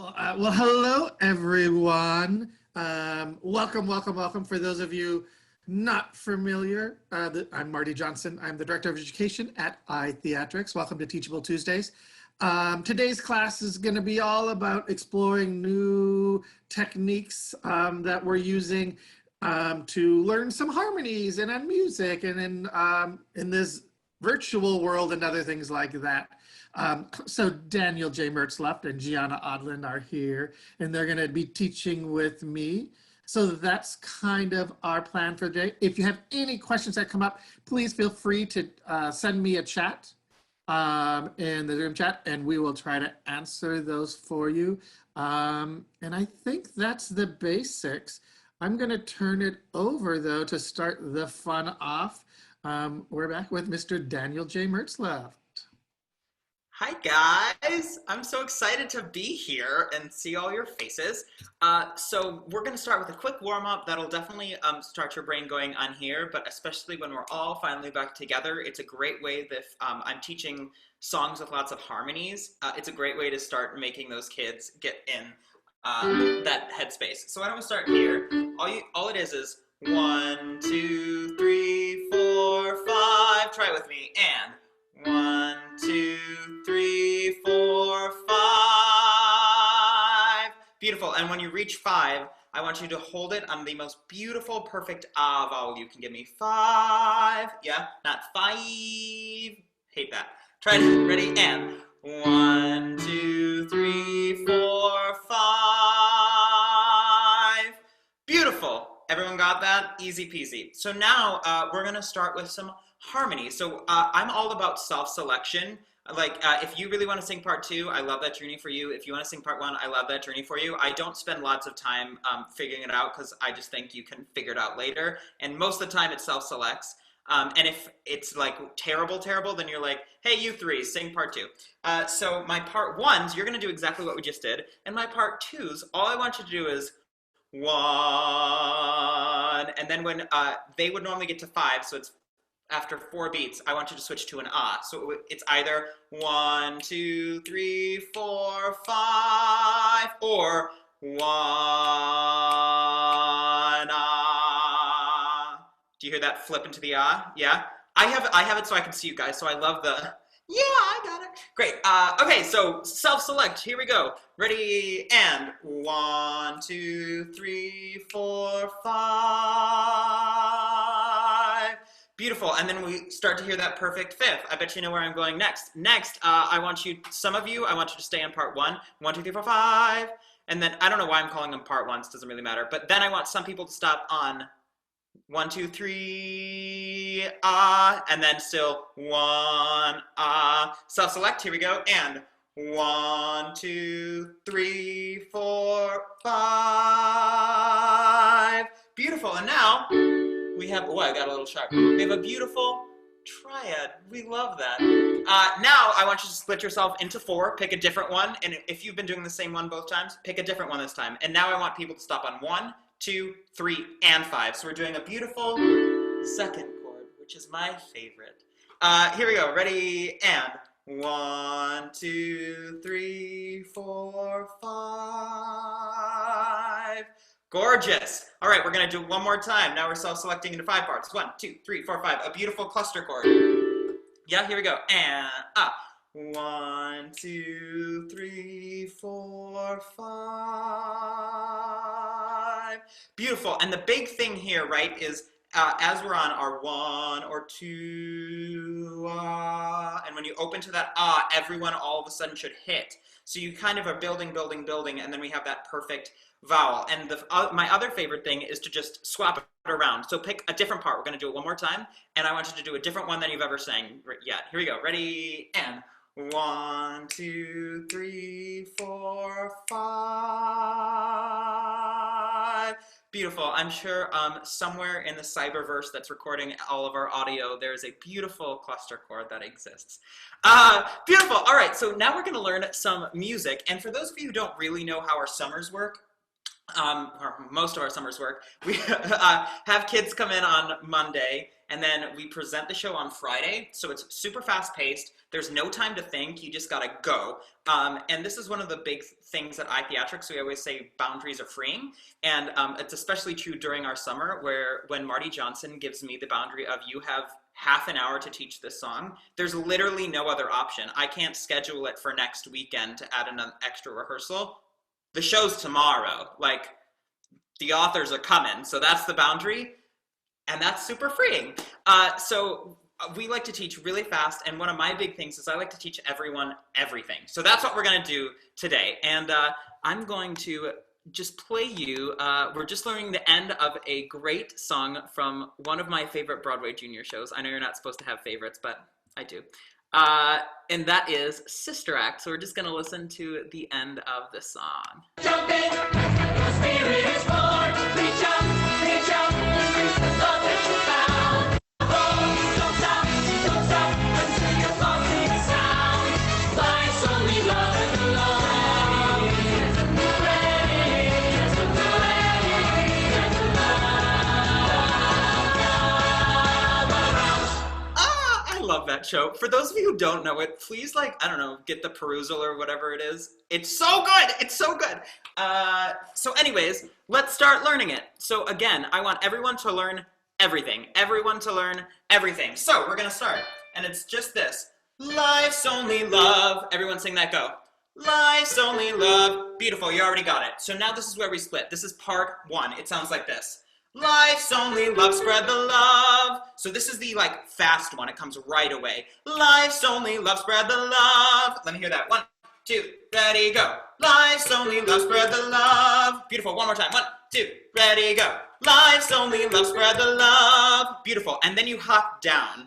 Well, hello everyone. Welcome. For those of you not familiar, I'm Marty Johnson. I'm the Director of Education at iTheatrics. Welcome to Teachable Tuesdays. Today's class is going to be all about exploring new techniques that we're using to learn some harmonies and on music and in this virtual world and other things like that. So Daniel J. Mertz left and Gianna Odland are here, and they're going to be teaching with me. So that's kind of our plan for today. If you have any questions that come up, please feel free to send me a chat in the Zoom chat, and we will try to answer those for you. And I think that's the basics. I'm going to turn it over, though, to start the fun off. We're back with Mr. Daniel J. Mertz left. Hi guys, I'm so excited to be here and see all your faces. So we're going to start with a quick warm-up that'll definitely start your brain going on here, but especially when we're all finally back together, it's a great way that I'm teaching songs with lots of harmonies. It's a great way to start making those kids get in that headspace. So why don't we start here? All it is 1, 2, 3, 4, 5. Try it with me. And 1, 2, 3, 4, 5. Beautiful. And when you reach 5, I want you to hold it on the most beautiful, perfect ah vowel you can give me. 5. Yeah, not 5. Hate that. Try it. Ready? And 1, 2, 3, 4, 5. Beautiful. Everyone got that? Easy peasy. So now we're going to start with some harmony. So I'm all about self-selection. Like if you really want to sing part 2, I love that journey for you. If you want to sing part 1, I love that journey for you. I don't spend lots of time figuring it out because I just think you can figure it out later. And most of the time it self-selects. And if it's like terrible, then you're like, hey, you 3, sing part 2. So my part 1s, you're going to do exactly what we just did. And my part 2s, all I want you to do is 1. And then when they would normally get to 5, so it's after 4 beats, I want you to switch to an ah. So it's either 1, 2, 3, 4, 5, or 1 ah. Do you hear that flip into the ah? Yeah? I have it so I can see you guys, so I love the, yeah, I got it. Great. Okay, so self-select. Here we go. Ready, and 1, 2, 3, 4, 5. Beautiful. And then we start to hear that perfect 5th. I bet you know where I'm going next. Next, I want you to stay on part 1. 1, 2, 3, 4, 5. And then, I don't know why I'm calling them part 1s. Doesn't really matter. But then I want some people to stop on 1, 2, 3, ah, and then still 1, ah. Self-select, here we go, and 1, 2, 3, 4, 5. Beautiful, and now we have, oh, I got a little sharp. We have a beautiful triad. We love that. Now I want you to split yourself into 4, pick a different one, and if you've been doing the same one both times, pick a different one this time. And now I want people to stop on 1, 2, 3, and 5. So we're doing a beautiful second chord, which is my favorite. Here we go. Ready? And 1, 2, 3, 4, 5. Gorgeous. All right, we're going to do it one more time. Now we're self-selecting into 5 parts. 1, 2, 3, 4, 5. A beautiful cluster chord. Yeah, here we go. And 1, 2, 3, 4, 5. Beautiful. And the big thing here, right, is as we're on our 1 or 2, and when you open to that everyone all of a sudden should hit. So you kind of are building, and then we have that perfect vowel. And my other favorite thing is to just swap it around. So pick a different part. We're going to do it one more time, and I want you to do a different one than you've ever sang yet. Here we go. Ready? And 1, 2, 3, 4, 5. Beautiful. I'm sure somewhere in the cyberverse that's recording all of our audio, there's a beautiful cluster chord that exists. Beautiful. All right, so now we're going to learn some music. And for those of you who don't really know how our summers work, or most of our summer's work, we have kids come in on Monday, and then we present the show on Friday. So it's super fast paced. There's no time to think. You just gotta go. And this is one of the big things at iTheatrics. We always say boundaries are freeing, and it's especially true during our summer, where when Marty Johnson gives me the boundary of you have half an hour to teach this song, there's literally no other option. I can't schedule it for next weekend to add an extra rehearsal. The show's tomorrow. Like, the authors are coming, so that's the boundary, and that's super freeing. So we like to teach really fast, and one of my big things is I like to teach everyone everything. So that's what we're gonna do today, and I'm going to just play you, we're just learning the end of a great song from one of my favorite Broadway junior shows. I know you're not supposed to have favorites, but I do. And that is Sister Act. So we're just going to listen to the end of the song. Jump in, the spirit is born. Reach out, embrace the love that you found. Oh, don't stop until your heart sings sound. Life's only love and love. I love that show. For those of you who don't know it, please, like, I don't know, get the perusal or whatever it is. It's so good. It's so good. So anyways, let's start learning it. So again, I want everyone to learn everything. Everyone to learn everything. So we're going to start. And it's just this. Life's only love. Everyone sing that, go. Life's only love. Beautiful, you already got it. So now this is where we split. This is part one. It sounds like this. Life's only love, spread the love. So this is the like fast one. It comes right away. Life's only love, spread the love. Let me hear that. 1, 2, ready, go. Life's only love, spread the love. Beautiful, one more time. 1, 2, ready, go. Life's only love, spread the love. Beautiful, and then you hop down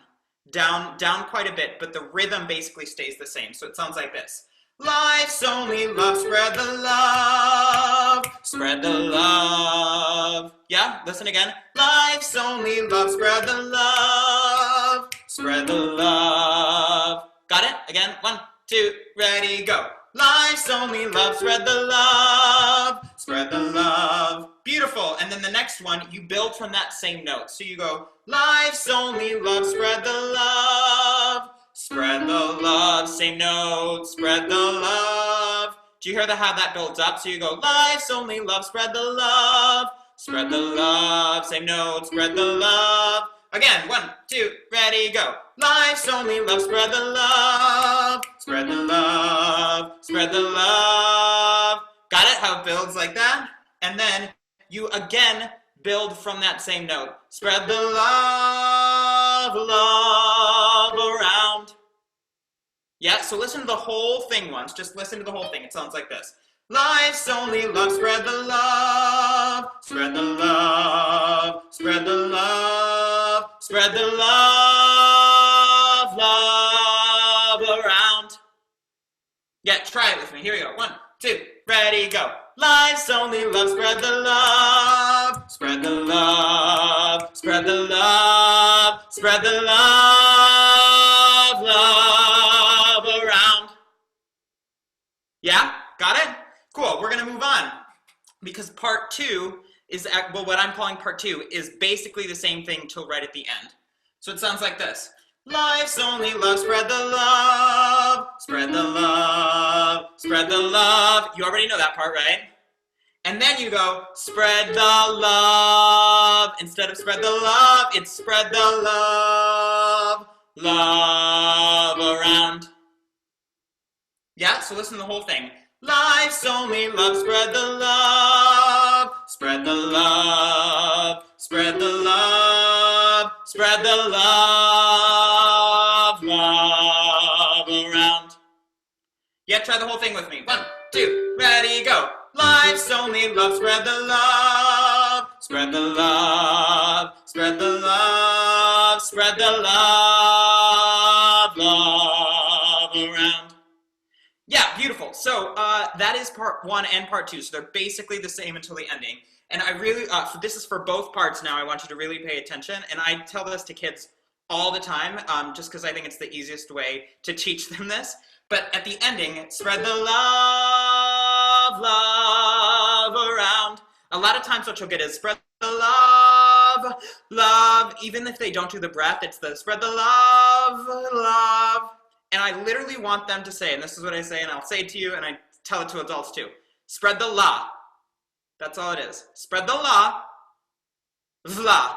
quite a bit, but the rhythm basically stays the same. So it sounds like this. Life's only love, spread the love, spread the love. Yeah, listen again. Life's only love, spread the love, spread the love. Got it? Again, 1, 2, ready, go. Life's only love, spread the love, spread the love. Beautiful, and then the next one, you build from that same note. So you go, life's only love, spread the love, spread the love, same note, spread the love. Do you hear how that builds up? So you go, life's only love, spread the love, spread the love, same note, spread the love. Again, 1, 2, ready, go. Life's only love, spread the love, spread the love, spread the love. Got it? How it builds like that? And then you again build from that same note. Spread the love, love around. Yeah, so listen to the whole thing once. Just listen to the whole thing. It sounds like this. Life's only love, spread the love, spread the love, spread the love, spread the love, love around. Yeah, try it with me. Here we go. 1, 2, ready, go. Life's only love, spread the love, spread the love, spread the love, spread the love, love around. Yeah, got it? Cool, we're gonna move on. Because part 2 is, well, what I'm calling part 2 is basically the same thing till right at the end. So it sounds like this. Life's only love, spread the love, spread the love, spread the love. You already know that part, right? And then you go, spread the love. Instead of spread the love, it's spread the love, love around. Yeah, so listen to the whole thing. Life's only love, spread the love, spread the love, spread the love, spread the love, love around. Yeah, try the whole thing with me. 1, 2, ready, go. Life's only love, spread the love, spread the love, spread the love, spread the love, love around. Yeah, beautiful. So that is part 1 and part 2. So they're basically the same until the ending. And I really, this is for both parts now. I want you to really pay attention. And I tell this to kids all the time, just because I think it's the easiest way to teach them this. But at the ending, spread the love, love around. A lot of times what you'll get is spread the love, love. Even if they don't do the breath, it's the spread the love, love. And I literally want them to say, and this is what I say, and I'll say it to you, and I tell it to adults too. Spread the la. That's all it is. Spread the la, vla.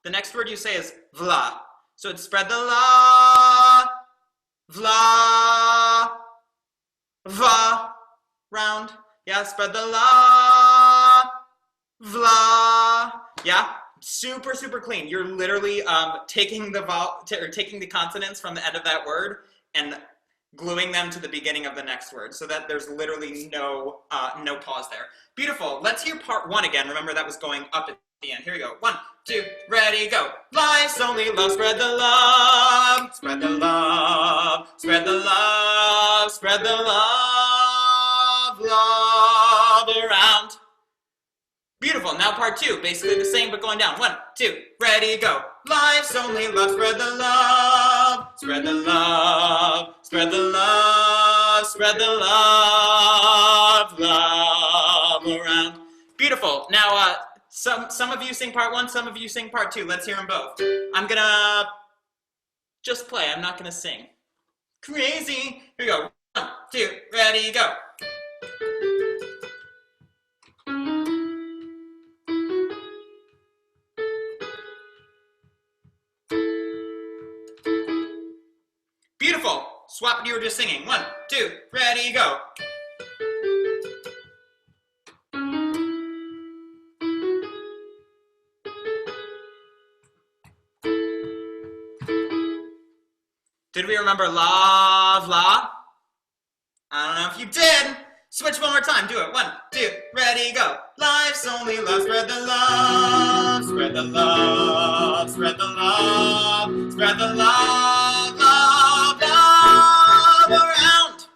The next word you say is vla. So it's spread the la, vla, va, round. Yeah, spread the la, vla. Yeah, super, super clean. You're literally taking the consonants from the end of that word and gluing them to the beginning of the next word so that there's literally no pause there. Beautiful. Let's hear part one again. Remember that was going up at the end. Here we go. 1, 2, ready, go. Life's only love, spread the love, spread the love, spread the love, spread the love, love around. Beautiful. Now part two, basically the same but going down. 1, 2, ready, go. Life's only love, spread the love, spread the love, spread the love, spread the love, love around. Beautiful. Now, some of you sing part one, some of you sing part two. Let's hear them both. I'm gonna just play. I'm not gonna sing. Crazy. Here we go. 1, 2, ready, go. Beautiful. Swap what you were just singing. 1, 2, ready, go. Did we remember love, la? I don't know if you did. Switch one more time. Do it. 1, 2, ready, go. Life's only love, spread the love, spread the love, spread the love, spread the love, love, love around.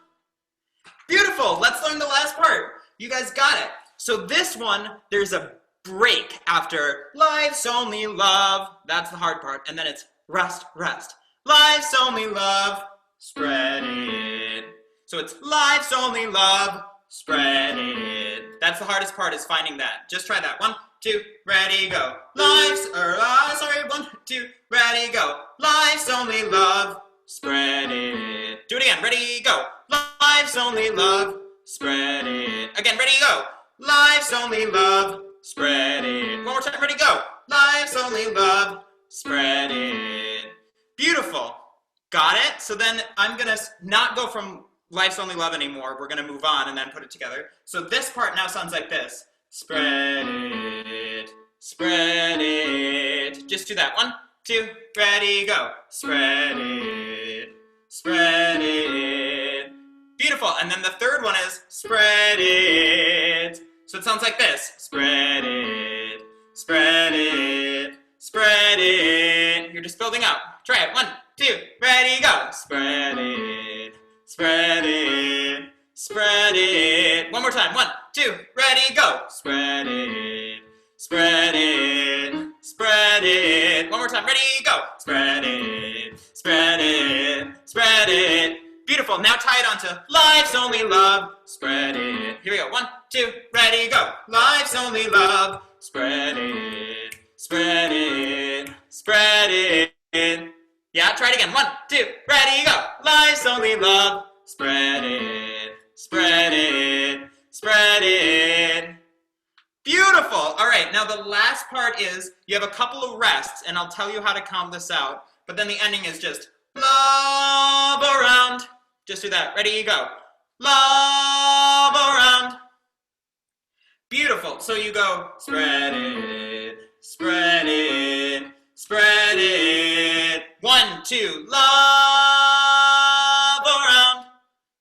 Beautiful. Let's learn the last part. You guys got it. So this one, there's a break after life's only love. That's the hard part. And then it's rest, rest. Life's only love, spread it. So it's life's only love, spread it. That's the hardest part, is finding that. Just try that. 1, 2, ready, go. Life's, 1, 2, ready, go. Life's only love, spread it. Do it again, ready, go. Life's only love, spread it. Again, ready, go. Life's only love, spread it. One more time, ready, go. Life's only love, spread it. Beautiful. Got it? So then I'm gonna not go from life's only love anymore. We're gonna move on and then put it together. So this part now sounds like this. Spread it, spread it. Just do that. 1, 2, ready, go. Spread it, spread it. Beautiful. And then the third one is spread it. So it sounds like this. Spread it, spread it, spread it. You're just building up. Try it. 1, 2, ready, go. Spread it, spread it, spread it. One more time. 1, 2, ready, go. Spread it, spread it, spread it. One more time. Ready, go. Spread it, spread it, spread it. Beautiful. Now tie it onto life's only love. Spread it. Here we go. 1, 2, ready, go. Life's only love. Spread it, spread it, spread it. Yeah, try it again. 1, 2, ready, go. Life's only love. Spread it, spread it, spread it. Beautiful. All right, now the last part is you have a couple of rests, and I'll tell you how to count this out. But then the ending is just love around. Just do that. Ready, go. Love around. Beautiful. So you go spread it, spread it, spread it. 1, 2, love around.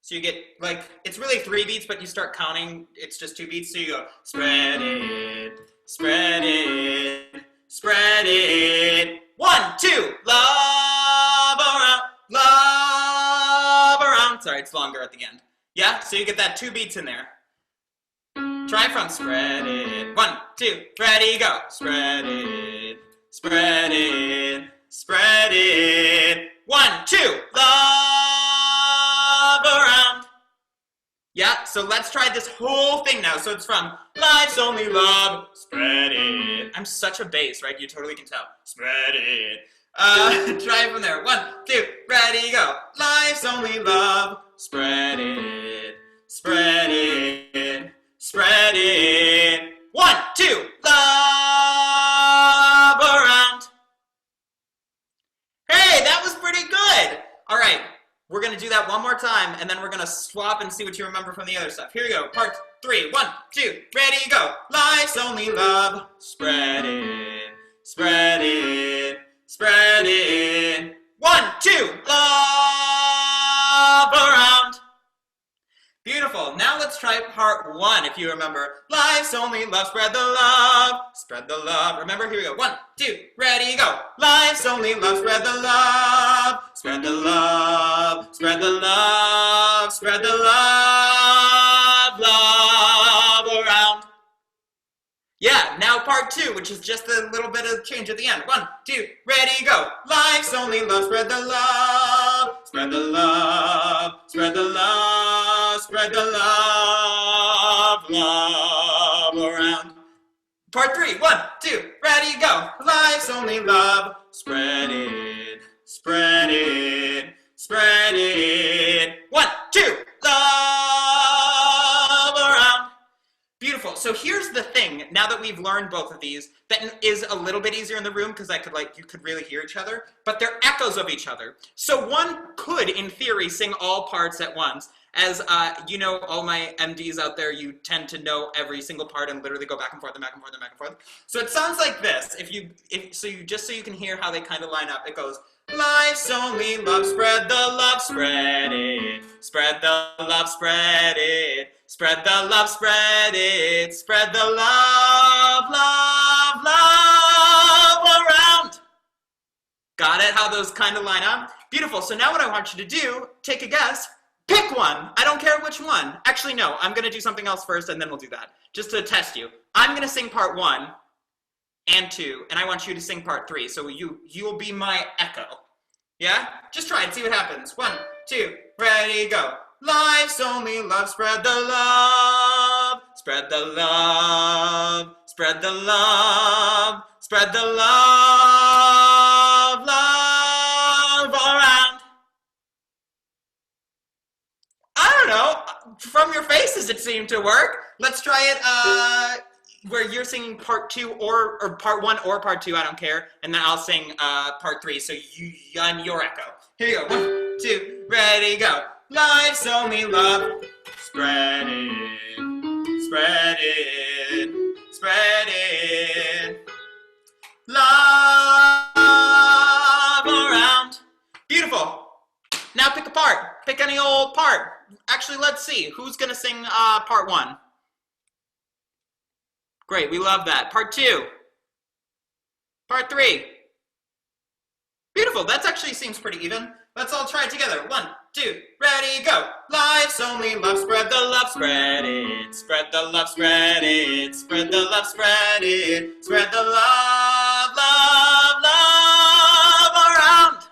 So you get, like, it's really 3 beats, but you start counting, it's just 2 beats. So you go spread it, spread it, spread it. 1, 2, love around, love around. Sorry, it's longer at the end. Yeah, so you get that 2 beats in there. Try from spread it. 1, 2, ready, go. Spread it, spread it, spread it. 1, 2, love around. Yeah, so let's try this whole thing now. So it's from Life's Only Love, spread it. I'm such a bass, right? You totally can tell. Spread it. Try it from there. 1, 2, ready, go. Life's only love, spread it. Spread it. Spread it. 1, 2, love around. Hey, that was pretty good. All right, we're gonna do that one more time, and then we're gonna swap and see what you remember from the other stuff. Here we go, part 3. 1, 2, ready, go. Life's only love, spread it, spread it, spread it. 1, 2, love around. Beautiful. Now let's try part 1, if you remember. Life's only love, spread the love, spread the love. Remember, here we go. 1, 2, ready, go. Life's only love, spread the love, spread the love, spread the love, spread the love, love around. Yeah, now part 2, which is just a little bit of change at the end. 1, 2, ready, go. Life's only love, spread the love, spread the love, spread the love, spread the love, love around. Part 3, 1, 2, ready, go. Life's only love, spread it, spread it, spread it. 1, 2, love around. Beautiful. So here's the thing, now that we've learned both of these, that is a little bit easier in the room because you could really hear each other, but they're echoes of each other. So one could, in theory, sing all parts at once. As you know, all my MDs out there, you tend to know every single part and literally go back and forth and back and forth and back and forth. So it sounds like this. Just so you can hear how they kind of line up, it goes, life's only love, spread the love, spread it. Spread the love, spread it. Spread the love, spread it. Spread the love, love, love around. Got it? How those kind of line up? Beautiful. So now what I want you to do, take a guess. Pick one. I don't care which one. Actually, no. I'm going to do something else first, and then we'll do that. Just to test you. I'm going to sing part 1 and 2, and I want you to sing part 3. So you'll be my echo. Yeah? Just try it. See what happens. 1, 2, ready, go. Life's only love, spread the love, spread the love, spread the love, spread the love, love around. I don't know, from your faces it seemed to work. Let's try it where you're singing part 2 or part 1 or part 2, I don't care, and then I'll sing part 3, so you on your echo. Here you go, 1, 2, ready, go. Life's only love, spread it, spread it, spread it, love around. Beautiful. Now pick a part. Pick any old part. Actually, let's see. Who's going to sing part 1? Great, we love that. Part 2. Part 3. Beautiful. That actually seems pretty even. Let's all try it together. 1, 2, ready, go. Life's only love, spread the love, spread it. Spread the love, spread it. Spread the love, spread it. Spread the love, love, love around.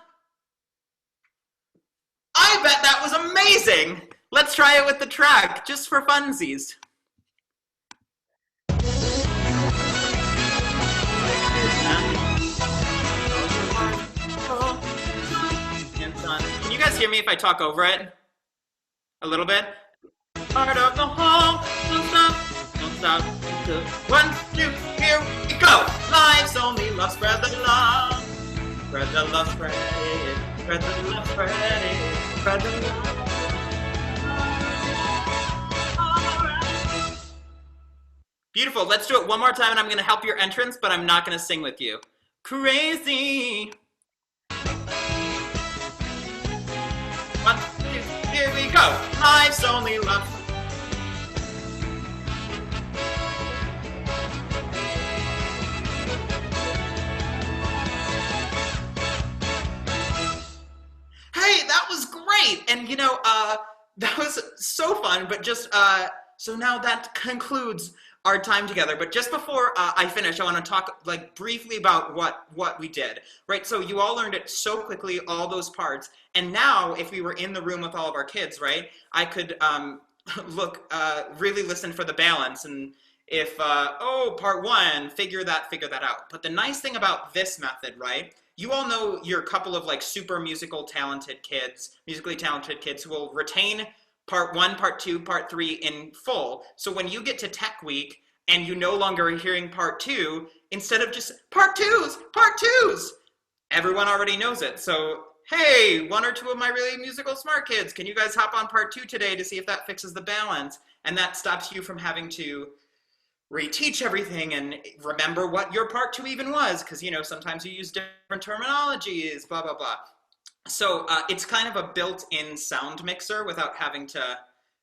I bet that was amazing. Let's try it with the track, just for funsies. Can you guys hear me if I talk over it? A little bit? Part of the whole, don't stop, don't stop. 1, 2, here we go. Life's only love, spread the love. Spread the love, spread it. Spread the love, spread it. Spread the love. Beautiful. Let's do it one more time, and I'm going to help your entrance, but I'm not going to sing with you. Crazy. 1, 2, here we go. Life's only love. Hey, that was great. And you know, that was so fun, but just, so now that concludes our time together. But just before I finish, I want to talk like briefly about what we did, right? So you all learned it so quickly, all those parts. And now if we were in the room with all of our kids, right, I could look, really listen for the balance. And if, oh, part one, figure that out. But the nice thing about this method, right? You all know you're a couple of like super musically talented kids who will retain part one, part two, part three in full. So when you get to tech week and you no longer are hearing part two, instead of just part twos, everyone already knows it. So, hey, one or two of my really musical smart kids, can you guys hop on part two today to see if that fixes the balance? And that stops you from having to reteach everything and remember what your part two even was, because, you know, sometimes you use different terminologies, blah, blah, blah. So it's kind of a built-in sound mixer without having to,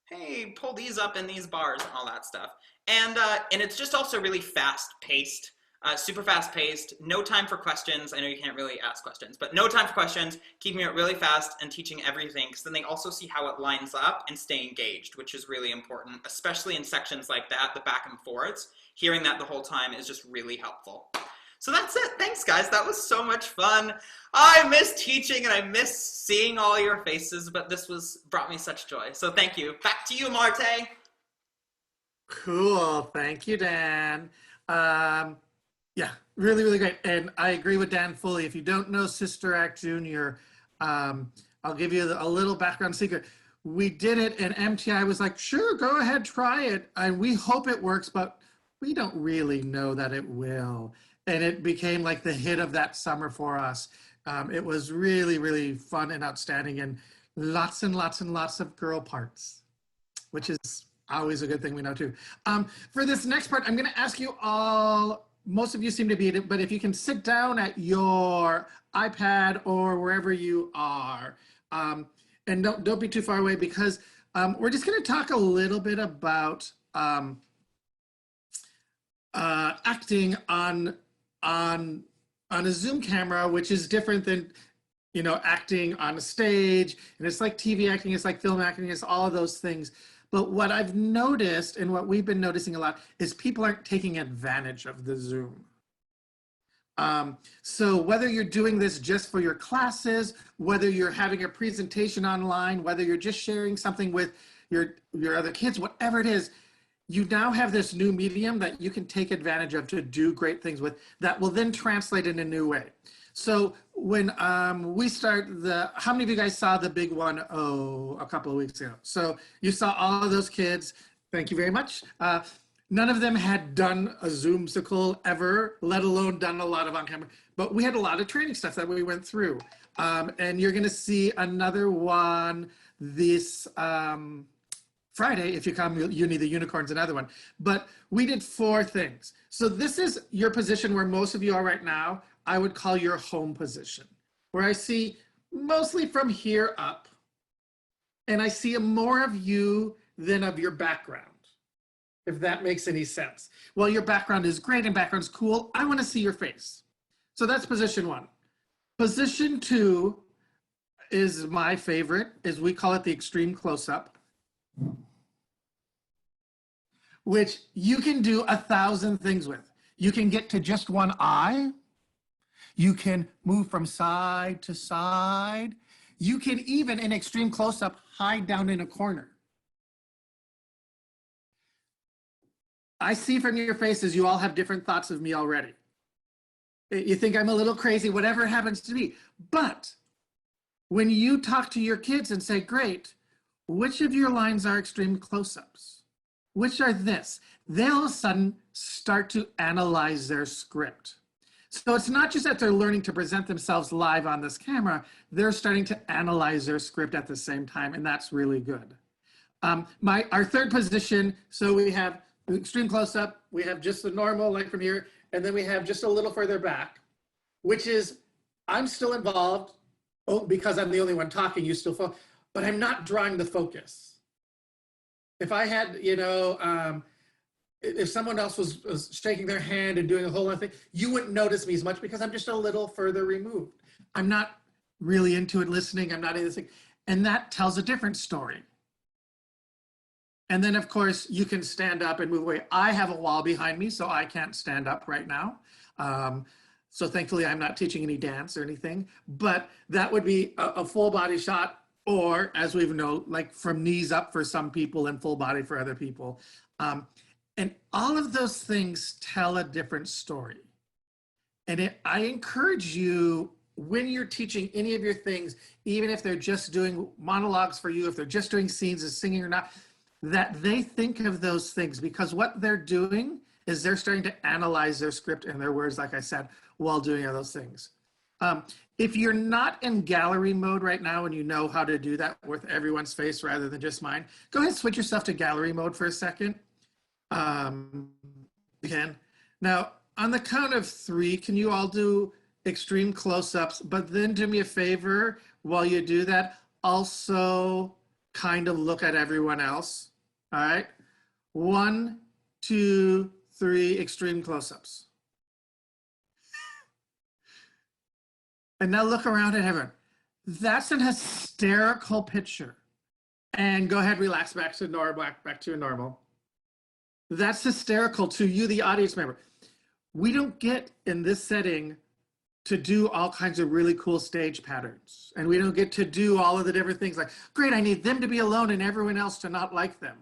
hey, pull these up in these bars and all that stuff. And it's just also really fast-paced. Super fast-paced, no time for questions. I know you can't really ask questions, but no time for questions, keeping it really fast and teaching everything, because then they also see how it lines up and stay engaged, which is really important, especially in sections like that, the back and forths. Hearing that the whole time is just really helpful. So that's it. Thanks, guys. That was so much fun. I miss teaching and I miss seeing all your faces, but this brought me such joy. So thank you. Back to you, Marte. Cool. Thank you, Dan. Yeah, really, really great. And I agree with Dan fully. If you don't know Sister Act Junior, I'll give you a little background secret. We did it and MTI was like, sure, go ahead, try it. And we hope it works, but we don't really know that it will. And it became like the hit of that summer for us. It was really, really fun and outstanding, and lots and lots and lots of girl parts, which is always a good thing we know too. For this next part, I'm gonna ask you all, most of you seem to be in it, but if you can sit down at your iPad or wherever you are, and don't be too far away, because we're just gonna talk a little bit about acting on a Zoom camera, which is different than, you know, acting on a stage. And it's like TV acting, it's like film acting, it's all of those things. But what I've noticed, and what we've been noticing a lot, is people aren't taking advantage of the Zoom. So whether you're doing this just for your classes, whether you're having a presentation online, whether you're just sharing something with your other kids, whatever it is, you now have this new medium that you can take advantage of to do great things with, that will then translate in a new way. So when we start how many of you guys saw the big one, a couple of weeks ago? So you saw all of those kids, thank you very much. None of them had done a Zoomsicle ever, let alone done a lot of on-camera, but we had a lot of training stuff that we went through. And you're gonna see another one this, Friday, if you come, you need the unicorns, another one. But we did 4 things. So this is your position where most of you are right now. I would call your home position, where I see mostly from here up, and I see more of you than of your background, if that makes any sense. Well, your background is great and background's cool. I want to see your face. So that's position 1. Position 2 is my favorite, is we call it the extreme close-up, which you can do 1,000 things with. You can get to just one eye. You can move from side to side. You can even, in extreme close-up, hide down in a corner. I see from your faces, you all have different thoughts of me already. You think I'm a little crazy, whatever it happens to be. But when you talk to your kids and say, great, which of your lines are extreme close-ups? Which are this? They'll all of a sudden start to analyze their script. So it's not just that they're learning to present themselves live on this camera, they're starting to analyze their script at the same time, and that's really good. Our third position, so we have extreme close-up, we have just the normal, like from here, and then we have just a little further back, which is, I'm still involved, because I'm the only one talking, you still focus, but I'm not drawing the focus. If I had, you know, if someone else was shaking their hand and doing a whole other thing, you wouldn't notice me as much because I'm just a little further removed. I'm not really into it listening. I'm not into this thing. And that tells a different story. And then of course you can stand up and move away. I have a wall behind me, so I can't stand up right now. So thankfully I'm not teaching any dance or anything, but that would be a full body shot. or as we've known, like from knees up for some people and full body for other people. And all of those things tell a different story. And I encourage you, when you're teaching any of your things, even if they're just doing monologues for you, if they're just doing scenes as singing or not, that they think of those things, because what they're doing is they're starting to analyze their script and their words, like I said, while doing those things. If you're not in gallery mode right now and you know how to do that with everyone's face rather than just mine, go ahead and switch yourself to gallery mode for a second. Again, now on the count of 3, can you all do extreme close-ups? But then do me a favor while you do that, also kind of look at everyone else. All right, 1, 2, 3, extreme close-ups. And now look around at everyone. That's an hysterical picture. And go ahead, relax back to normal, back to normal. That's hysterical to you, the audience member. We don't get in this setting to do all kinds of really cool stage patterns. And we don't get to do all of the different things like, great, I need them to be alone and everyone else to not like them.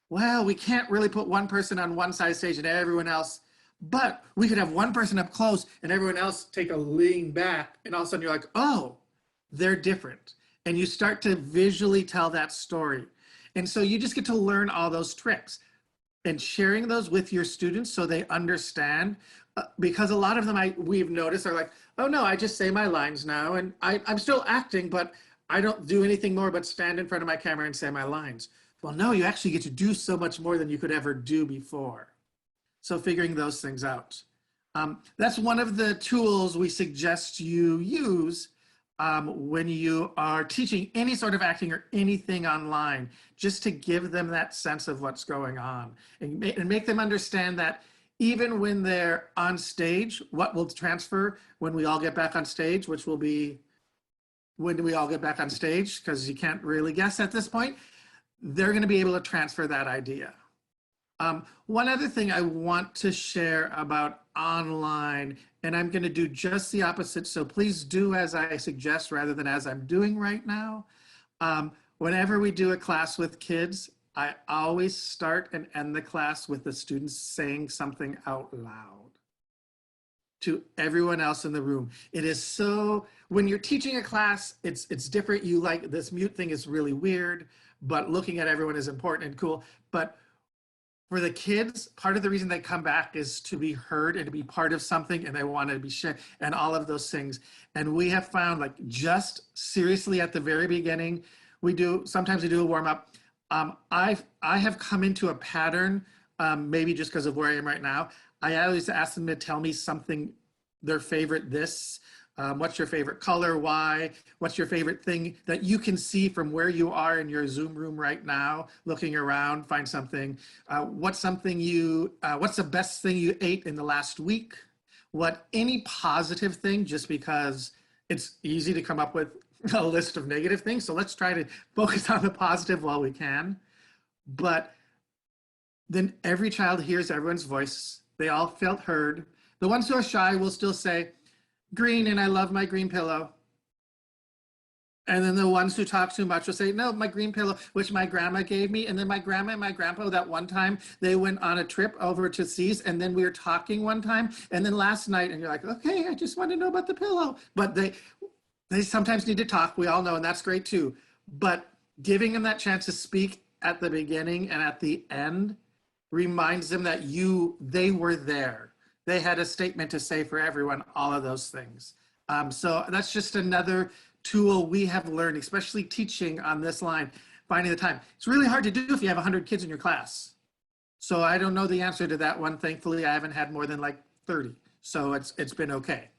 Well, we can't really put one person on one side of the stage and everyone else, but we could have one person up close and everyone else take a lean back, and all of a sudden you're like, oh, they're different. And you start to visually tell that story. And so you just get to learn all those tricks and sharing those with your students so they understand, because a lot of them we've noticed are like, oh no, I just say my lines now and I'm still acting, but I don't do anything more but stand in front of my camera and say my lines. Well, no, you actually get to do so much more than you could ever do before. So figuring those things out. That's one of the tools we suggest you use when you are teaching any sort of acting or anything online, just to give them that sense of what's going on and make them understand that even when they're on stage, what will transfer when we all get back on stage, which will be, when do we all get back on stage? Because you can't really guess at this point. They're going to be able to transfer that idea. One other thing I want to share about online, and I'm going to do just the opposite, so please do as I suggest rather than as I'm doing right now. Whenever we do a class with kids, I always start and end the class with the students saying something out loud to everyone else in the room. It is so, when you're teaching a class, it's different. You like, this mute thing is really weird, but looking at everyone is important and cool. But for the kids, part of the reason they come back is to be heard and to be part of something, and they want to be shared and all of those things. And we have found, like, just seriously at the very beginning, sometimes we do a warm up. I have come into a pattern, maybe just because of where I am right now. I always ask them to tell me something, their favorite this, what's your favorite color, why, what's your favorite thing that you can see from where you are in your Zoom room right now, looking around, find something. What's the best thing you ate in the last week? Any positive thing, just because it's easy to come up with a list of negative things. So let's try to focus on the positive while we can. But then every child hears everyone's voice. They all felt heard. The ones who are shy will still say, green, and I love my green pillow. And then the ones who talk too much will say, no, my green pillow, which my grandma gave me. And then my grandma and my grandpa, that one time they went on a trip over to Seas, and then we were talking one time. And then last night, and you're like, okay, I just want to know about the pillow. But they sometimes need to talk, we all know, and that's great too. But giving them that chance to speak at the beginning and at the end reminds them that they were there. They had a statement to say for everyone, all of those things. So that's just another tool we have learned, especially teaching on this line, finding the time. It's really hard to do if you have 100 kids in your class. So I don't know the answer to that one. Thankfully, I haven't had more than like 30. So it's been okay.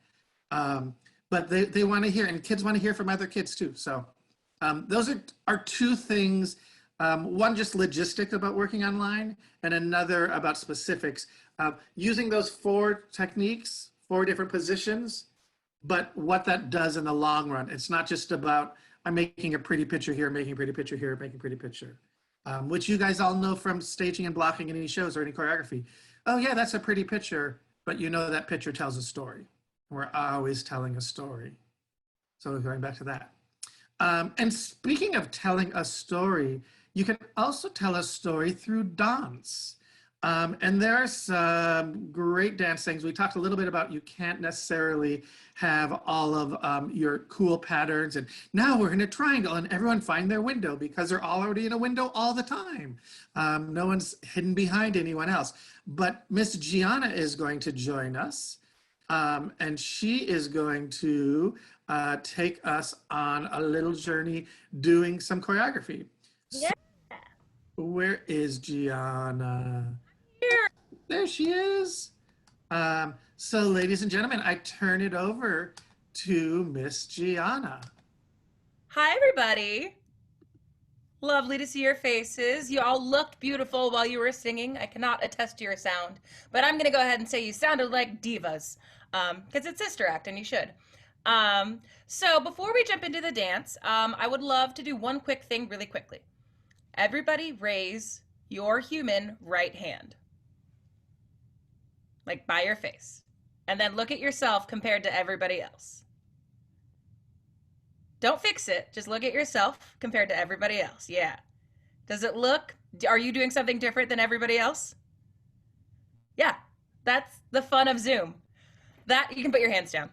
But they want to hear, and kids want to hear from other kids too. So those are two things. One just logistic about working online, and another about specifics. Using those 4 techniques, 4 different positions, but what that does in the long run. It's not just about, I'm making a pretty picture here, making a pretty picture here, making a pretty picture, which you guys all know from staging and blocking in any shows or any choreography. Oh yeah, that's a pretty picture, but you know that picture tells a story. We're always telling a story. So going back to that. And speaking of telling a story, you can also tell a story through dance. And there are some great dance things. We talked a little bit about you can't necessarily have all of your cool patterns. And now we're in a triangle and everyone find their window because they're already in a window all the time. No one's hidden behind anyone else. But Miss Gianna is going to join us. And she is going to take us on a little journey doing some choreography. Yeah. Where is Gianna? Here. There she is. So ladies and gentlemen, I turn it over to Miss Gianna. Hi, everybody. Lovely to see your faces. You all looked beautiful while you were singing. I cannot attest to your sound, but I'm going to go ahead and say you sounded like divas because it's Sister Act and you should. So before we jump into the dance, I would love to do one quick thing really quickly. Everybody raise your human right hand, like by your face, and then look at yourself compared to everybody else. Don't fix it, just look at yourself compared to everybody else. Yeah. Does it look, are you doing something different than everybody else? Yeah, that's the fun of Zoom. That, you can put your hands down.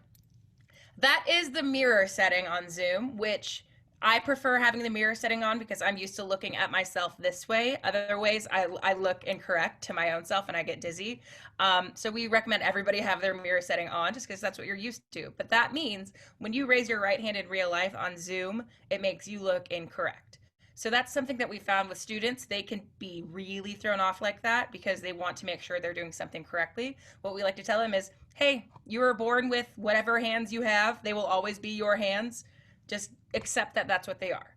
That is the mirror setting on Zoom, which I prefer having the mirror setting on because I'm used to looking at myself this way. Other ways, I look incorrect to my own self and I get dizzy. So we recommend everybody have their mirror setting on just because that's what you're used to. But that means when you raise your right hand in real life on Zoom, it makes you look incorrect. So that's something that we found with students. They can be really thrown off like that because they want to make sure they're doing something correctly. What we like to tell them is, hey, you were born with whatever hands you have. They will always be your hands. Just accept that that's what they are.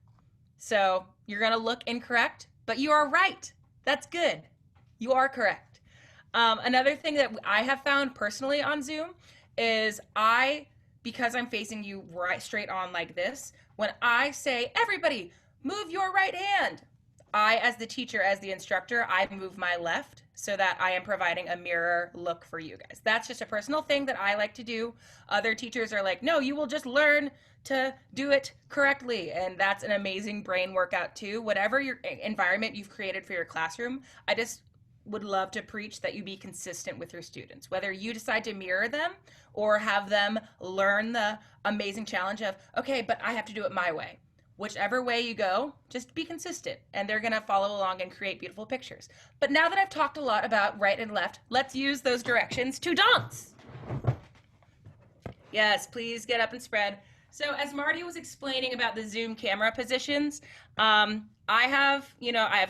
So you're going to look incorrect, but you are right. That's good. You are correct. Another thing that I have found personally on Zoom is because I'm facing you right straight on like this, when I say, everybody, move your right hand, I, as the teacher, as the instructor, I move my left so that I am providing a mirror look for you guys. That's just a personal thing that I like to do. Other teachers are like, no, you will just learn to do it correctly. And that's an amazing brain workout too. Whatever your environment you've created for your classroom, I just would love to preach that you be consistent with your students. Whether you decide to mirror them or have them learn the amazing challenge of, okay, but I have to do it my way. Whichever way you go, just be consistent and they're gonna follow along and create beautiful pictures. But now that I've talked a lot about right and left, let's use those directions to dance. Yes, please get up and spread. So as Marty was explaining about the Zoom camera positions, I have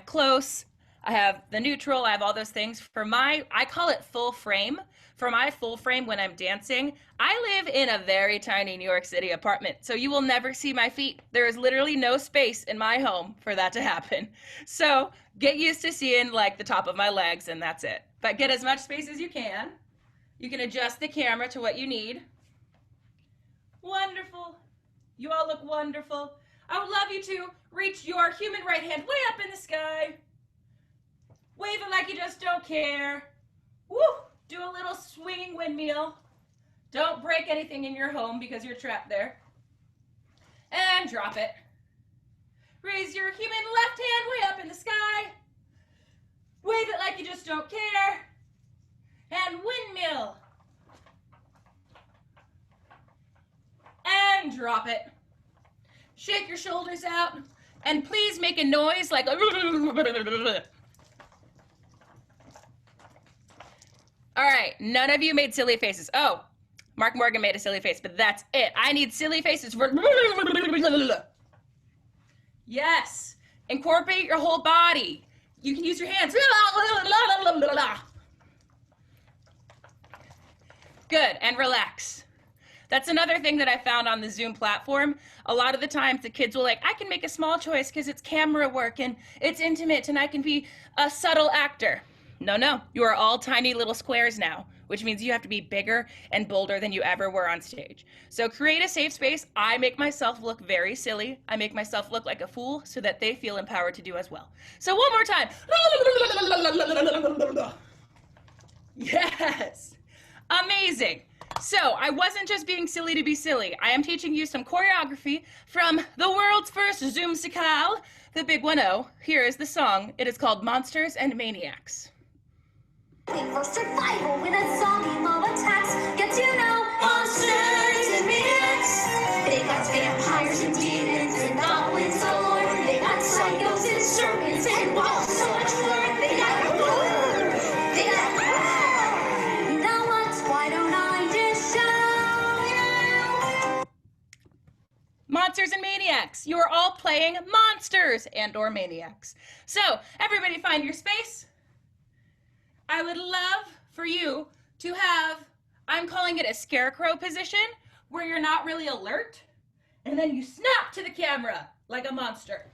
close, I have the neutral, I have all those things. I call it full frame. For my full frame when I'm dancing, I live in a very tiny New York City apartment, so you will never see my feet. There is literally no space in my home for that to happen. So get used to seeing like the top of my legs and that's it. But get as much space as you can. You can adjust the camera to what you need. Wonderful. You all look wonderful. I would love you to reach your human right hand way up in the sky. Wave it like you just don't care. Woo! Do a little swinging windmill. Don't break anything in your home because you're trapped there. And drop it. Raise your human left hand way up in the sky. Wave it like you just don't care. And windmill. And drop it. Shake your shoulders out. And please make a noise like a... All right, none of you made silly faces. Oh, Mark Morgan made a silly face, but that's it. I need silly faces for... Yes, incorporate your whole body. You can use your hands. Good, and relax. That's another thing that I found on the Zoom platform. A lot of the times the kids will I can make a small choice because it's camera work and it's intimate and I can be a subtle actor. No, you are all tiny little squares now, which means you have to be bigger and bolder than you ever were on stage. So create a safe space. I make myself look very silly. I make myself look like a fool so that they feel empowered to do as well. So one more time. Yes. Amazing. So I wasn't just being silly to be silly. I am teaching you some choreography from the world's first Zoomsical, the Big 1-0. Here is the song. It is called Monsters and Maniacs. For survival with a zombie mob attacks. Get to know monsters and maniacs. They got vampires and demons and goblins galore. They got psychos and serpents and balls, so much more. They got you know what? Why don't I just show you? Monsters and Maniacs. You are all playing monsters and or maniacs. So everybody find your space. I would love for you to have, I'm calling it a scarecrow position, where you're not really alert, and then you snap to the camera like a monster,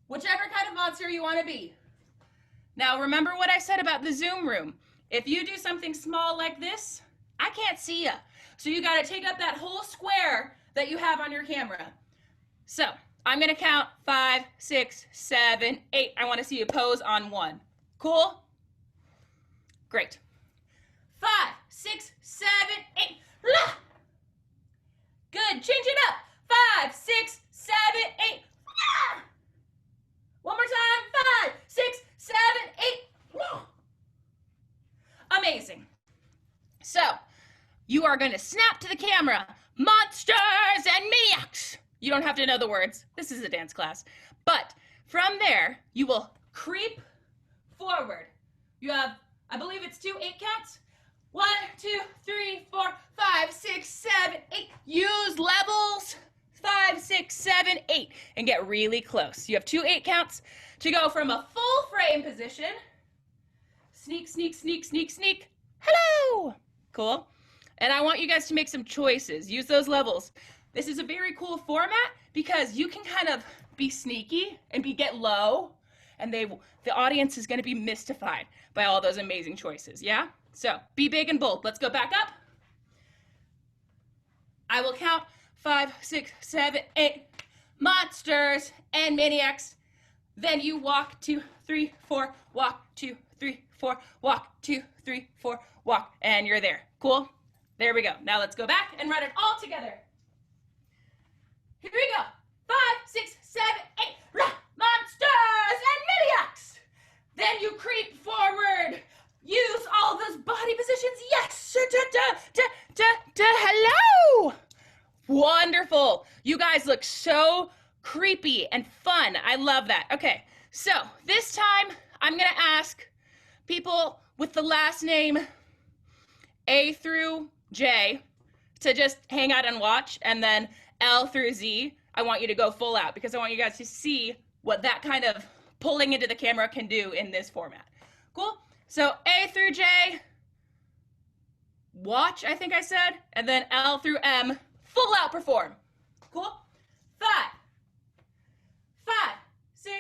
whichever kind of monster you want to be. Now remember what I said about the Zoom room. If you do something small like this, I can't see you. So you got to take up that whole square that you have on your camera. So I'm going to count 5, 6, 7, 8. I want to see you pose on 1. Cool? Great. 5, 6, 7, 8. Blah! Good. Change it up. 5, 6, 7, 8. Blah! One more time. 5, 6, 7, 8. Blah! Amazing. So, you are going to snap to the camera. Monsters and maniacs. You don't have to know the words. This is a dance class. But from there, you will creep forward. You have, I believe it's 2 8 counts. 1, 2, 3, 4, 5, 6, 7, 8. Use levels. 5, 6, 7, 8. And get really close. You have 2 8 counts to go from a full frame position. Sneak, sneak, sneak, sneak, sneak. Hello. Cool. And I want you guys to make some choices. Use those levels. This is a very cool format because you can kind of be sneaky and get low, and the audience is going to be mystified by all those amazing choices, yeah? So be big and bold. Let's go back up. I will count 5, 6, 7, 8. Monsters and maniacs. Then you walk 2, 3, 4, walk 2, 3, 4, walk 2, 3, 4, walk, and you're there. Cool? There we go. Now let's go back and run it all together. Here we go. 5, 6, 7, 8. Rah! Monsters and maniacs. Then you creep forward. Use all those body positions. Yes. Hello. Wonderful. You guys look so creepy and fun. I love that. Okay. So this time I'm going to ask people with the last name A through J to just hang out and watch, and then L through Z, I want you to go full out because I want you guys to see what that kind of pulling into the camera can do in this format. Cool? So A through J, watch, I think I said, and then L through M, full out perform. Cool? 5, 6,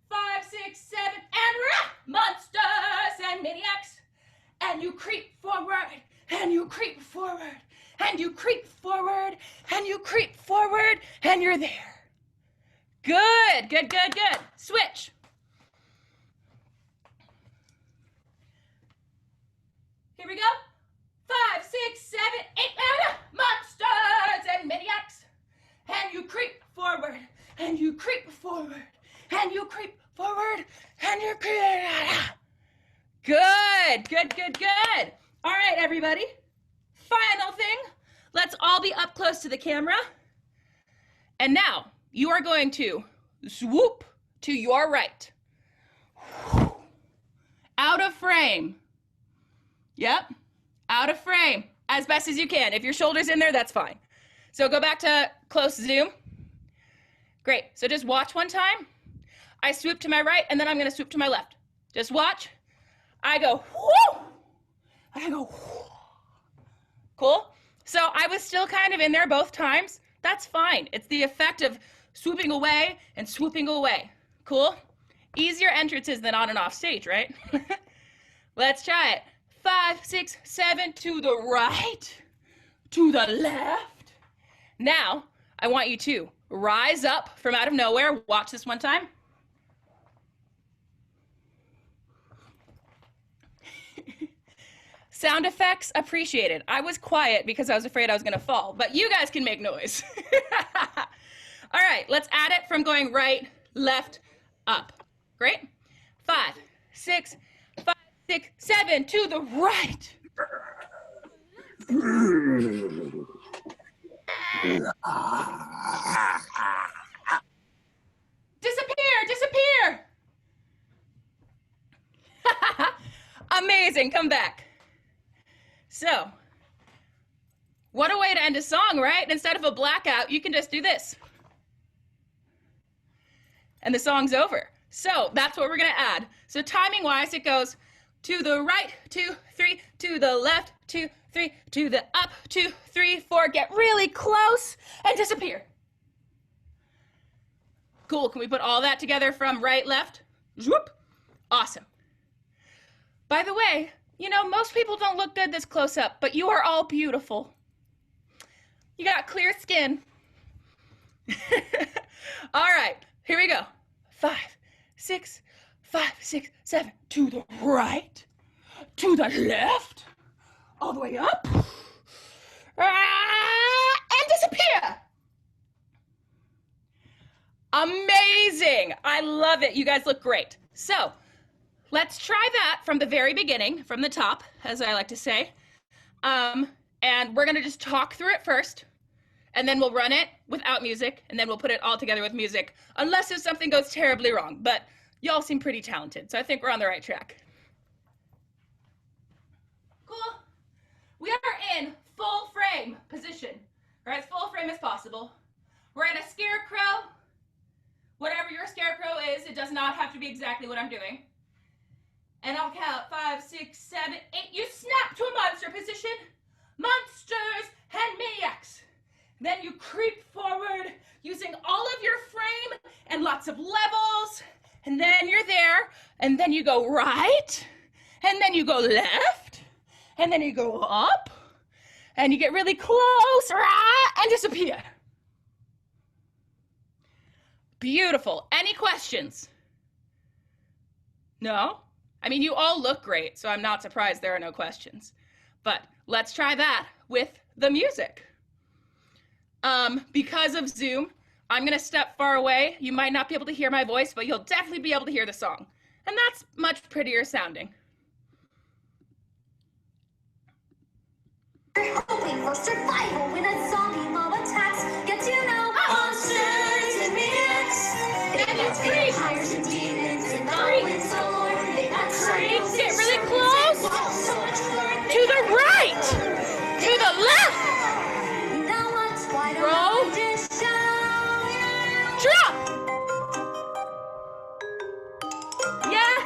5, 6, 7, and rah! Monsters and maniacs. And you creep forward, and you creep forward, and you creep forward, and you creep forward, and you're there. Good, good, good, good. Switch. Here we go. 5, 6, 7, 8, and monsters and maniacs. And you creep forward, and you creep forward, and you creep forward, and you creep. Good, good, good, good. All right, everybody. Final thing. Let's all be up close to the camera. And now you are going to swoop to your right. Out of frame. Yep, out of frame as best as you can. If your shoulder's in there, that's fine. So go back to close zoom. Great, so just watch one time. I swoop to my right, and then I'm gonna swoop to my left. Just watch. I go, whoo! I go, whoo! Cool? So I was still kind of in there both times. That's fine. It's the effect of swooping away and swooping away. Cool? Easier entrances than on and off stage, right? Let's try it. 5, 6, 7, to the right, to the left. Now, I want you to rise up from out of nowhere. Watch this one time. Sound effects appreciated. I was quiet because I was afraid I was going to fall, but you guys can make noise. All right, let's add it from going right, left, up. Great. 5, 6, 5, 6, 7 to the right. Disappear. Amazing, come back. So, what a way to end a song, right? Instead of a blackout, you can just do this. And the song's over. So that's what we're gonna add. So timing wise, it goes to the right, 2, 3, to the left, 2, 3, to the up, 2, 3, 4, get really close and disappear. Cool, can we put all that together from right, left? Whoop. Awesome. By the way, you know, most people don't look good this close up, but you are all beautiful. You got clear skin. All right, here we go. 5, 6, 5, 6, 7, to the right, to the left, all the way up, and disappear. Amazing. I love it. You guys look great. So let's try that from the very beginning, from the top, as I like to say. And we're going to just talk through it first, and then we'll run it without music, and then we'll put it all together with music, unless if something goes terribly wrong. But y'all seem pretty talented, so I think we're on the right track. Cool. We are in full frame position, or as full frame as possible. We're in a scarecrow. Whatever your scarecrow is, it does not have to be exactly what I'm doing. And I'll count 5, 6, 7, 8. You snap to a monster position. Monsters and maniacs. Then you creep forward using all of your frame and lots of levels. And then you're there. And then you go right. And then you go left. And then you go up. And you get really close, right, and disappear. Beautiful. Any questions? No? I mean, you all look great, so I'm not surprised there are no questions. But let's try that with the music. Because of Zoom, I'm going to step far away. You might not be able to hear my voice, but you'll definitely be able to hear the song. And that's much prettier sounding. We're hoping for survival when a zombie mob attacks. Get to know monsters and maniacs. They got vampires and demons and goblins galore. They got cycles. Get really close. So much fun. To the right. To the left. Now what's why don't Roll. I just shout? Drop. Yay!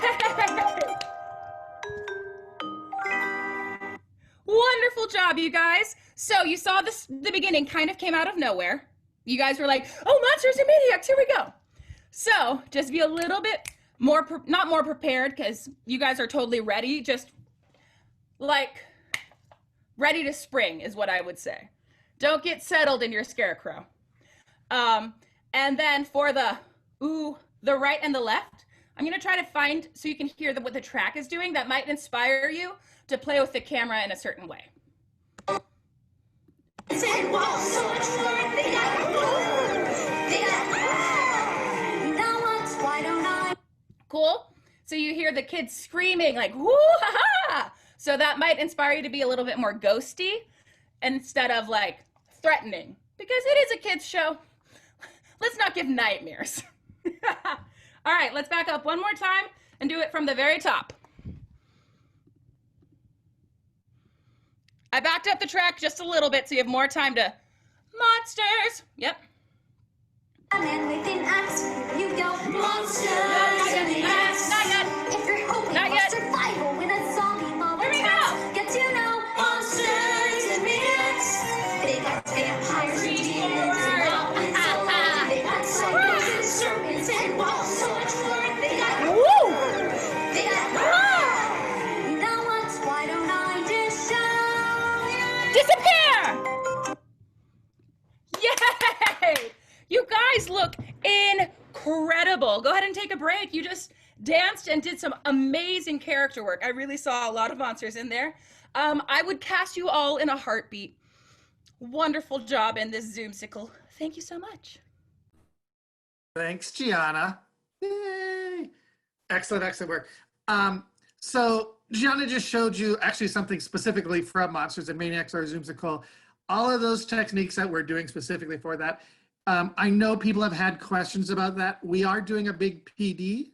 Wonderful job, you guys. So you saw this, the beginning kind of came out of nowhere. You guys were like, oh, monsters and maniacs, here we go. So just be a little bit more, not more prepared, because you guys are totally ready, just like ready to spring is what I would say. Don't get settled in your scarecrow. And then for the right and the left, I'm gonna try to find, so you can hear what the track is doing, that might inspire you to play with the camera in a certain way. Said, wow, so much fun. They got now what's why don't I? Cool? So you hear the kids screaming like, woo, ha, ha. So that might inspire you to be a little bit more ghosty instead of like threatening, because it is a kids show. Let's not give nightmares. All right, let's back up one more time and do it from the very top. I backed up the track just a little bit so you have more time to monsters. Yep. A man with an axe, you go monsters Not yet. and the axe. Not yet. If you're hoping Not for yet. survival when a zombie mob Here we attacks, get to know monsters and maniacs. They got vampires and demons and goblins galore. They got cycles and serpents and walls, so much fun. They got Woo! now what's why don't I just shout? Disappear! Yay! You guys look incredible. Go ahead and take a break. You just danced and did some amazing character work. I really saw a lot of monsters in there. I would cast you all in a heartbeat. Wonderful job in this Zoomsicle. Thank you so much. Thanks, Gianna. Yay! Excellent, excellent work. So Gianna just showed you actually something specifically from Monsters and Maniacs or Zoomsicle. All of those techniques that we're doing specifically for that. I know people have had questions about that. We are doing a big PD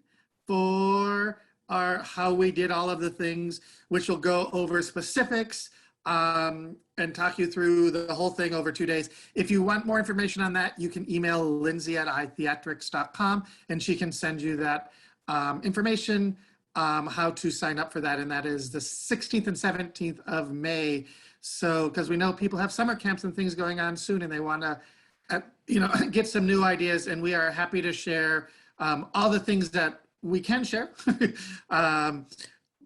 for how we did all of the things, which will go over specifics and talk you through the whole thing over 2 days. If you want more information on that, you can email Lindsay at itheatrics.com and she can send you that information, how to sign up for that. And that is the 16th and 17th of May. So, because we know people have summer camps and things going on soon and they want to, get some new ideas, and we are happy to share all the things that we can share.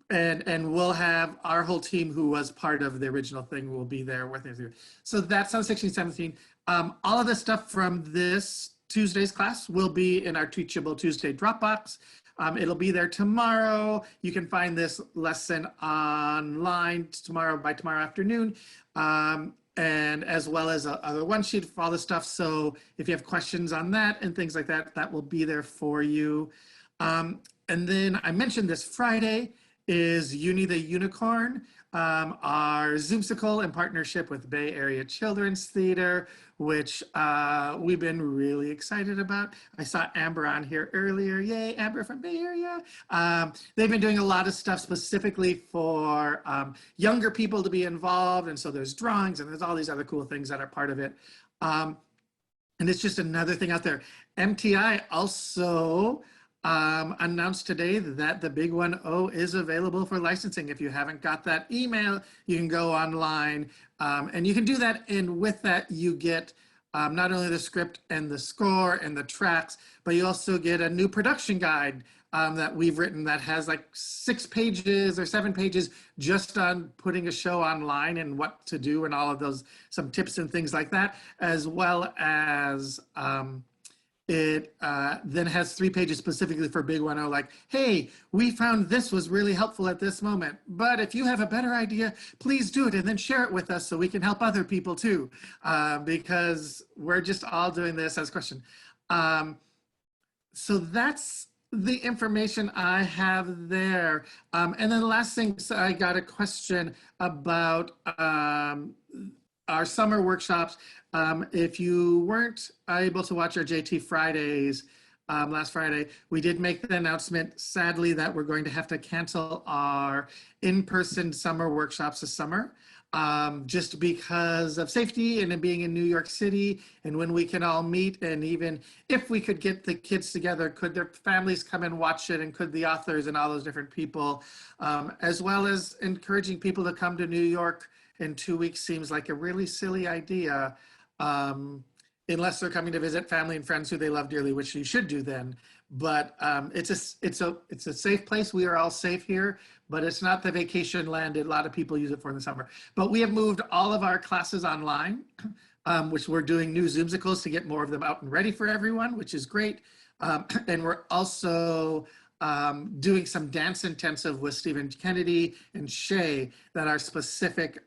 And we'll have our whole team who was part of the original thing will be there with us. So that's on 16, 17. All of the stuff from this Tuesday's class will be in our Teachable Tuesday Dropbox. It'll be there tomorrow. You can find this lesson online by tomorrow afternoon. And as well as a one sheet for all the stuff. So if you have questions on that and things like that, that will be there for you. And then I mentioned this Friday is Uni the Unicorn, our Zoomsicle in partnership with Bay Area Children's Theater, which we've been really excited about. I saw Amber on here earlier. Yay, Amber from Bay Area. They've been doing a lot of stuff specifically for younger people to be involved. And so there's drawings and there's all these other cool things that are part of it. And it's just another thing out there. MTI also announced today that the Big 1.0 is available for licensing. If you haven't got that email, you can go online and you can do that. And with that, you get not only the script and the score and the tracks, but you also get a new production guide that we've written that has like 6 pages or 7 pages just on putting a show online and what to do and all of those, some tips and things like that, as well as it then has 3 pages specifically for Big 1.0, like, hey, we found this was really helpful at this moment, but if you have a better idea, please do it and then share it with us so we can help other people too, because we're just all doing this as a question. So that's the information I have there. And then the last thing, so I got a question about our summer workshops. If you weren't able to watch our JT Fridays last Friday, we did make the announcement, sadly, that we're going to have to cancel our in-person summer workshops this summer, just because of safety and it being in New York City and when we can all meet, and even if we could get the kids together, could their families come and watch it, and could the authors and all those different people, as well as encouraging people to come to New York in 2 weeks seems like a really silly idea, unless they're coming to visit family and friends who they love dearly, which you should do then. But it's a safe place. We are all safe here, but it's not the vacation land a lot of people use it for in the summer. But we have moved all of our classes online, which we're doing new Zoomsicles to get more of them out and ready for everyone, which is great. And we're also doing some dance intensive with Stephen Kennedy and Shay that are specific.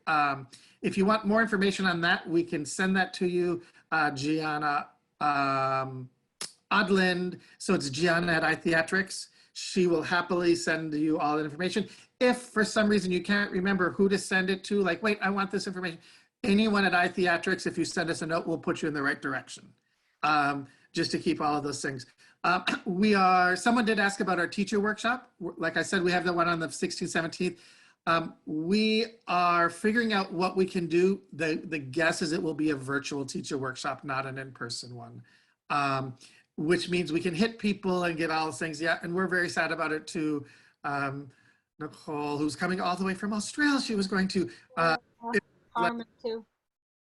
If you want more information on that, we can send that to you, Gianna Odland. So it's Gianna at iTheatrics. She will happily send you all that information. If for some reason you can't remember who to send it to, like, wait, I want this information. Anyone at iTheatrics, if you send us a note, we'll put you in the right direction, just to keep all of those things. Someone did ask about our teacher workshop. Like I said, we have the one on the 16th, 17th. We are figuring out what we can do. The guess is it will be a virtual teacher workshop, not an in-person one, which means we can hit people and get all those things. Yeah, and we're very sad about it too. Nicole, who's coming all the way from Australia, she was going to. Carmen too.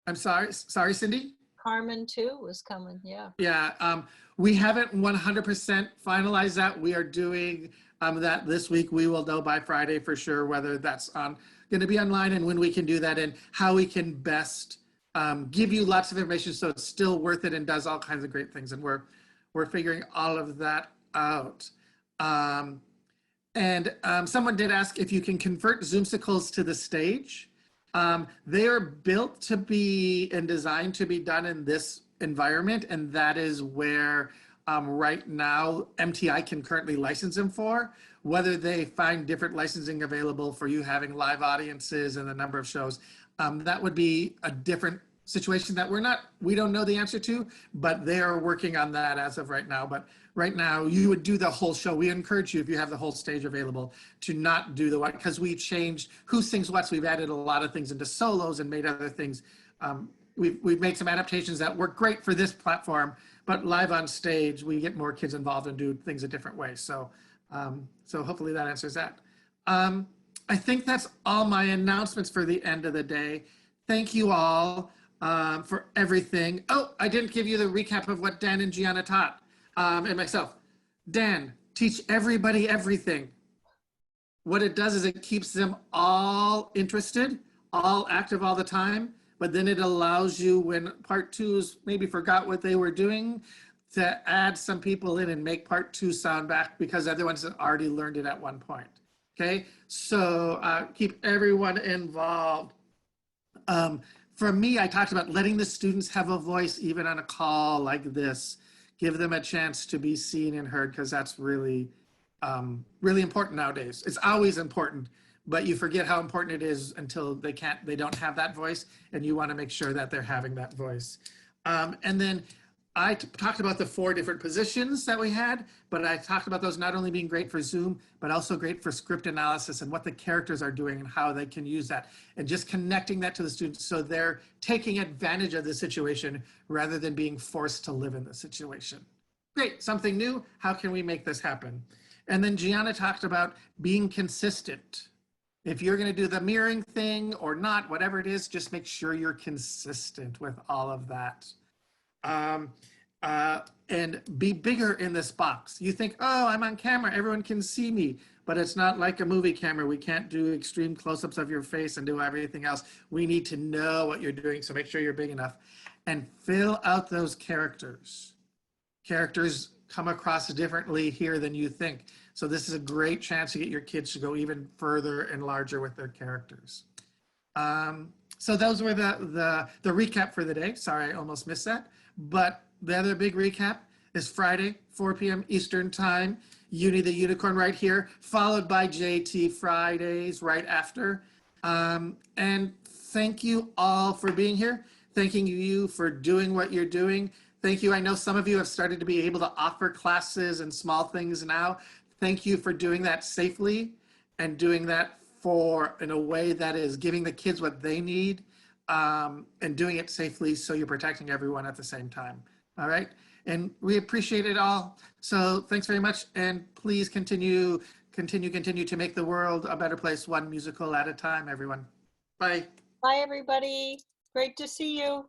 I'm sorry, Cindy? Carmen too was coming, yeah. Yeah, we haven't 100% finalized that. We are doing that this week. We will know by Friday for sure whether that's going to be online and when we can do that and how we can best give you lots of information so it's still worth it and does all kinds of great things. And we're figuring all of that out. Someone did ask if you can convert Zoomsicles to the stage. They are built to be and designed to be done in this environment, and that is where right now MTI can currently license them for. Whether they find different licensing available for you having live audiences and the number of shows, that would be a different situation that we don't know the answer to, but they are working on that as of right now. But right now you would do the whole show. We encourage you, if you have the whole stage available, to not do the what, because we changed who sings what. So we've added a lot of things into solos and made other things. We've made some adaptations that work great for this platform, but live on stage, we get more kids involved and do things a different way. So, so hopefully that answers that. I think that's all my announcements for the end of the day. Thank you all for everything. Oh, I didn't give you the recap of what Dan and Gianna taught, and myself. Dan, teach everybody everything. What it does is it keeps them all interested, all active all the time, but then it allows you, when part twos maybe forgot what they were doing, to add some people in and make part two sound back, because other ones had already learned it at one point. Okay, so keep everyone involved. For me, I talked about letting the students have a voice even on a call like this. Give them a chance to be seen and heard, because that's really, really important nowadays. It's always important, but you forget how important it is until they don't have that voice, and you want to make sure that they're having that voice. And then I talked about the 4 different positions that we had, but I talked about those not only being great for Zoom, but also great for script analysis and what the characters are doing and how they can use that, and just connecting that to the students so they're taking advantage of the situation rather than being forced to live in the situation. Great, something new. How can we make this happen? And then Gianna talked about being consistent. If you're going to do the mirroring thing or not, whatever it is, just make sure you're consistent with all of that. And be bigger in this box. You think, oh, I'm on camera, everyone can see me, but it's not like a movie camera. We can't do extreme close-ups of your face and do everything else. We need to know what you're doing, so make sure you're big enough. And fill out those characters. Characters come across differently here than you think. So this is a great chance to get your kids to go even further and larger with their characters. So those were the recap for the day. Sorry, I almost missed that. But the other big recap is Friday, 4 p.m. Eastern Time, Uni the Unicorn right here, followed by JT Fridays right after. And thank you all for being here. Thanking you for doing what you're doing. Thank you. I know some of you have started to be able to offer classes and small things now. Thank you for doing that safely and doing that in a way that is giving the kids what they need, and doing it safely so you're protecting everyone at the same time. All right. And we appreciate it all. So thanks very much. And please continue to make the world a better place, one musical at a time, everyone. Bye. Bye, everybody. Great to see you.